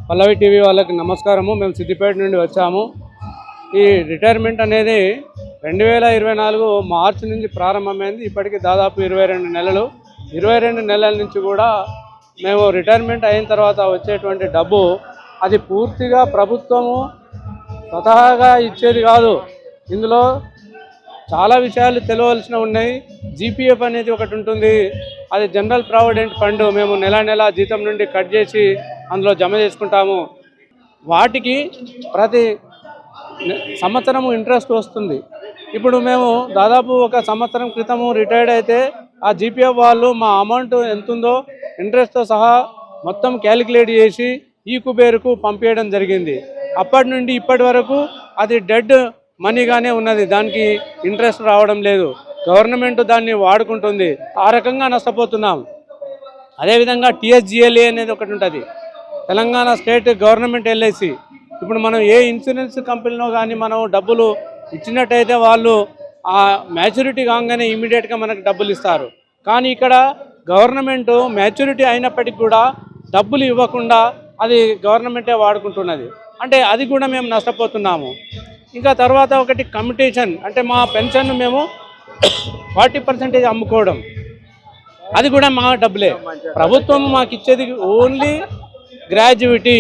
పల్లవి TV వాళ్ళకి నమస్కారము. మేము సిద్దిపేట నుండి వచ్చాము. ఈ రిటైర్మెంట్ అనేది 2024 మార్చి నుంచి ప్రారంభమైంది. ఇప్పటికి దాదాపు 22 నెలలు. 22 నెలల నుంచి కూడా మేము రిటైర్మెంట్ అయిన తర్వాత వచ్చేటువంటి డబ్బు అది పూర్తిగా ప్రభుత్వము స్వతహాగా ఇచ్చేది కాదు. ఇందులో చాలా విషయాలు తెలియవలసిన ఉన్నాయి. జీపీఎఫ్ అనేది ఒకటి ఉంటుంది. అది జనరల్ ప్రావిడెంట్ ఫండ్. మేము నెల నెల జీతం నుండి కట్ చేసి అందులో జమ చేసుకుంటాము. వాటికి ప్రతి సంవత్సరము ఇంట్రెస్ట్ వస్తుంది. ఇప్పుడు మేము దాదాపు ఒక సంవత్సరం క్రితము రిటైర్డ్ అయితే ఆ జీపీఎఫ్ వాళ్ళు మా అమౌంట్ ఎంతుందో ఇంట్రెస్ట్తో సహా మొత్తం క్యాలిక్యులేట్ చేసి ఈ కుబేరుకు పంపించడం జరిగింది. అప్పటి నుండి ఇప్పటి వరకు అది డెడ్ మనీగానే ఉన్నది. దానికి ఇంట్రెస్ట్ రావడం లేదు. గవర్నమెంట్ దాన్ని వాడుకుంటుంది. ఆ రకంగా నష్టపోతున్నాం. అదేవిధంగా టీఎస్జిఎల్ఏ అనేది ఒకటి ఉంటుంది, తెలంగాణ స్టేట్ గవర్నమెంట్ ఎల్ఐసి. ఇప్పుడు మనం ఏ ఇన్సూరెన్స్ కంపెనీలో కానీ మనం డబ్బులు ఇచ్చినట్టయితే వాళ్ళు ఆ మ్యాచ్యూరిటీ కాగానే ఇమీడియట్గా మనకు డబ్బులు ఇస్తారు. కానీ ఇక్కడ గవర్నమెంట్ మ్యాచ్యూరిటీ అయినప్పటికీ కూడా డబ్బులు ఇవ్వకుండా అది గవర్నమెంటే వాడుకుంటున్నది. అంటే అది కూడా మేము నష్టపోతున్నాము. ఇంకా తర్వాత ఒకటి కమిటేషన్, అంటే మా పెన్షన్ మేము 40% అమ్ముకోవడం, అది కూడా మా డబ్బులే. ప్రభుత్వం మాకు ఇచ్చేది ఓన్లీ గ్రాడ్యుయేటీ.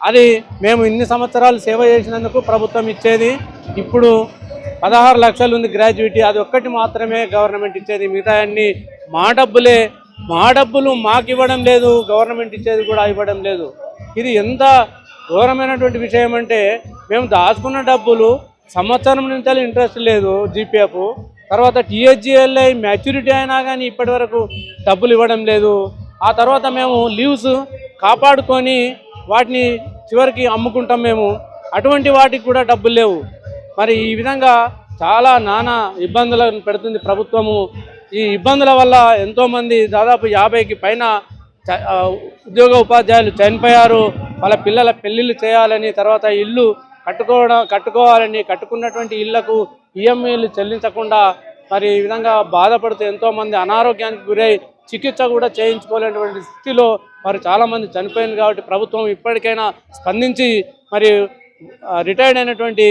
అది మేము ఇన్ని సంవత్సరాలు సేవ చేసినందుకు ప్రభుత్వం ఇచ్చేది. ఇప్పుడు 16 లక్షలు ఉంది గ్రాడ్యుయేటీ. అది ఒక్కటి మాత్రమే గవర్నమెంట్ ఇచ్చేది. మిగతా అన్ని మా డబ్బులే. మా డబ్బులు మాకు ఇవ్వడం లేదు, గవర్నమెంట్ ఇచ్చేది కూడా ఇవ్వడం లేదు. ఇది ఎంత ఘోరమైనటువంటి విషయం అంటే, మేము దాచుకున్న డబ్బులు సంవత్సరం నుంచి ఇంట్రెస్ట్ లేదు జీపీఎఫ్. తర్వాత టీఎస్జిఎల్ఐ మ్యాచ్యూరిటీ అయినా కానీ ఇప్పటి వరకు డబ్బులు ఇవ్వడం లేదు. ఆ తర్వాత మేము లీవ్స్ కాపాడుకొని వాటిని చివరికి అమ్ముకుంటాం మేము. అటువంటి వాటికి కూడా డబ్బులు లేవు. మరి ఈ విధంగా చాలా నానా ఇబ్బందులను పెడుతుంది ప్రభుత్వము. ఈ ఇబ్బందుల వల్ల ఎంతోమంది దాదాపు 50కి పైన ఉద్యోగ ఉపాధ్యాయులు చనిపోయారు. వాళ్ళ పిల్లల పెళ్ళిళ్ళు చేయాలని, తర్వాత ఇల్లు కట్టుకోవాలని, కట్టుకున్నటువంటి ఇళ్లకు ఈఎంఐలు చెల్లించకుండా మరి ఈ విధంగా బాధపడుతూ ఎంతోమంది అనారోగ్యానికి గురై చికిత్స కూడా చేయించుకోలేనటువంటి స్థితిలో మరి చాలామంది చనిపోయింది. కాబట్టి ప్రభుత్వం ఇప్పటికైనా స్పందించి మరి రిటైర్డ్ అయినటువంటి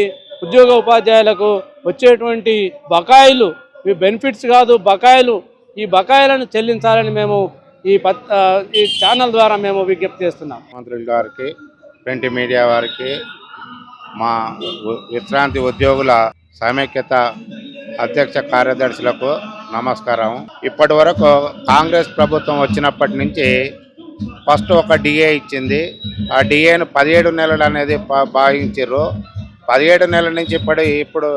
ఉద్యోగ ఉపాధ్యాయులకు వచ్చేటువంటి బకాయిలు, ఈ బెనిఫిట్స్ కాదు బకాయిలు, ఈ బకాయిలను చెల్లించాలని మేము ఈ ఛానల్ ద్వారా మేము విజ్ఞప్తి చేస్తున్నాం. మంత్రుల గారికి, ప్రింట్ మీడియా వారికి, మా విశ్రాంతి ఉద్యోగుల సమైక్యత అధ్యక్ష కార్యదర్శులకు నమస్కారం. ఇప్పటి వరకు కాంగ్రెస్ ప్రభుత్వం వచ్చినప్పటి నుంచి ఫస్ట్ ఒక డిఏ ఇచ్చింది. ఆ డిఏను 17 నెలలు అనేది భావించారు. 17 నెలల నుంచి ఇప్పుడు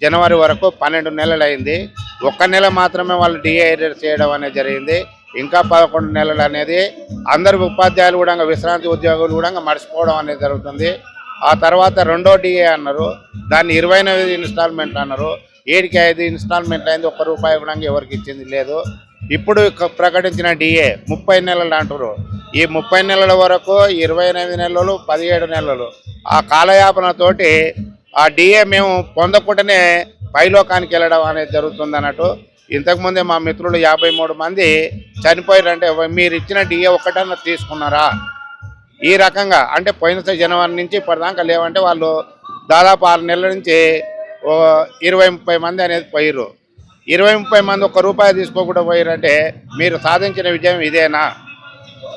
జనవరి వరకు 12 నెలలు అయింది. 1 నెల మాత్రమే వాళ్ళు డిఏ ఎరేర్ చేయడం అనేది జరిగింది. ఇంకా 11 నెలలు అనేది అందరు ఉపాధ్యాయులు కూడా, విశ్రాంతి ఉద్యోగులు కూడా మర్చిపోవడం అనేది జరుగుతుంది. ఆ తర్వాత రెండో డిఏ అన్నారు, దాన్ని 29 ఇన్స్టాల్మెంట్లు అన్నారు. 7కి 5 ఇన్స్టాల్మెంట్లు అయింది. ₹1 కూడా ఎవరికి ఇచ్చింది లేదు. ఇప్పుడు ప్రకటించిన డిఏ 30 నెలలు అంటారు. ఈ 30 నెలల వరకు 29 నెలలు, 17 నెలలు ఆ కాలయాపనతోటి ఆ డిఏ మేము పొందకుండానే పైలోకానికి వెళ్ళడం అనేది జరుగుతుంది అన్నట్టు. ఇంతకుముందే మా మిత్రులు 53 మంది చనిపోయారంటే మీరు ఇచ్చిన డిఏ ఒక్కటన్నా తీసుకున్నారా? ఈ రకంగా అంటే పోయిన జనవరి నుంచి ఇప్పటిదాకా లేవంటే వాళ్ళు దాదాపు 6 నెలల నుంచి 20-30 మంది అనేది పోయారు. 20-30 మంది ₹1 తీసుకోకుండా పోయారంటే మీరు సాధించిన విజయం ఇదేనా?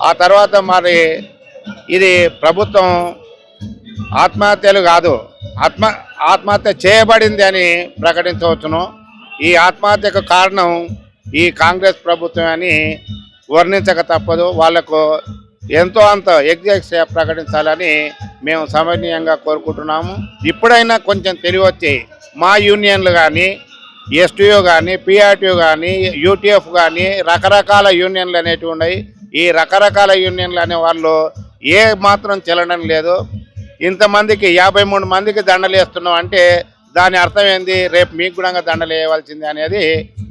ఆ తర్వాత మరి ఇది ప్రభుత్వం ఆత్మహత్యలు కాదు, ఆత్మహత్య చేయబడింది అని ప్రకటించవచ్చును. ఈ ఆత్మహత్యకు కారణం ఈ కాంగ్రెస్ ప్రభుత్వం అని వర్ణించక తప్పదు. వాళ్లకు ఎంతో అంత ఎగ్జాక్ట్ ప్రకటించాలని మేము సమన్వయంగా కోరుకుంటున్నాము. ఇప్పుడైనా కొంచెం తెలివి వచ్చి మా యూనియన్లు కానీ, ఎస్టీయూ కానీ, పిఆర్టీయూ కానీ, యూటీఎఫ్ కానీ రకరకాల యూనియన్లు అనేటివి ఉన్నాయి. ఈ రకరకాల యూనియన్లు అనే వాళ్ళు ఏ మాత్రం చెల్లడం లేదు. ఇంతమందికి 53 మందికి దండలు వేస్తున్నాం అంటే దాని అర్థం ఏంది? రేపు మీకు కూడా దండలు వేయవలసింది అనేది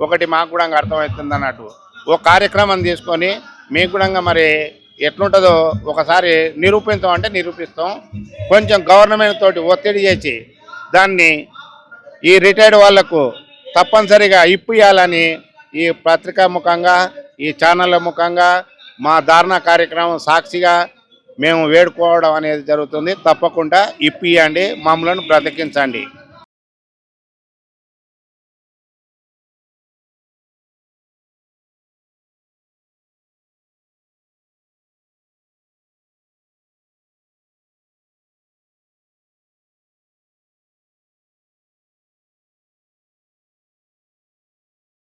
ఒకటి మాకు కూడా అర్థమవుతుంది అన్నట్టు. ఒక కార్యక్రమం తీసుకొని మీకు కూడా మరి ఎట్లుంటుందో ఒకసారి నిరూపించామంటే నిరూపిస్తాం. కొంచెం గవర్నమెంట్ తోటి ఒత్తిడి చేసి దాన్ని ఈ రిటైర్డ్ వాళ్లకు తప్పనిసరిగా ఇప్పియాలని ఈ పత్రికా ముఖంగా, ఈ ఛానళ్ళ ముఖంగా, మా ధారణ కార్యక్రమం సాక్షిగా మేము వేడుకోవడం అనేది జరుగుతుంది. తప్పకుండా ఇప్పియండి, మమ్మల్ని బ్రతికించండి.